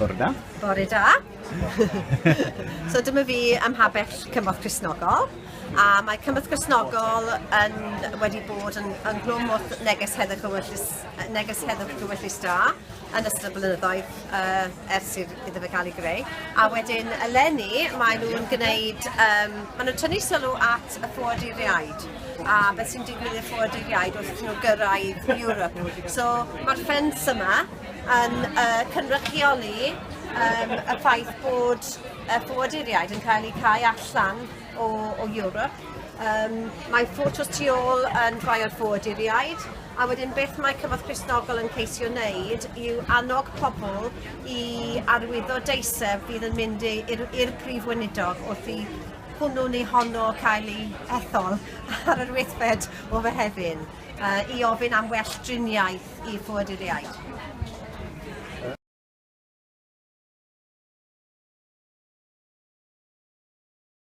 Bore da. Bore da. So dyma fi ym Mhabell Cymrodd Cristnogol. A mae Cymrodd Cristnogol wedi bod yn glwm wrth neges heddwch Llywelys Da yn ystod y blynyddoedd ers iddo fe cael ei greu. A wedyn eleni, maen nhw'n gwneud, maen nhw'n tynnu sylw at y ffoaduriaid. A beth sy'n digwydd i'r ffoaduriaid wrth nhw gyrraedd Ewrop. So mae'r ffens yma yn cynrychioli y ffaith bod y ffoaduriaid yn cael eu cau allan o Ewrop. Mae ffotos tu ôl yn rhai o'r ffoaduriaid, a wedyn beth mae Cymrodd Cristnogol yn ceisio wneud yw annog pobl i arwyddo deiseb fydd yn mynd i'r prif weinidog wrth i hwnnw neu honno cael ei ethol ar yr weithfed o Fehefin i ofyn am well driniaeth i'r ffoaduriaid.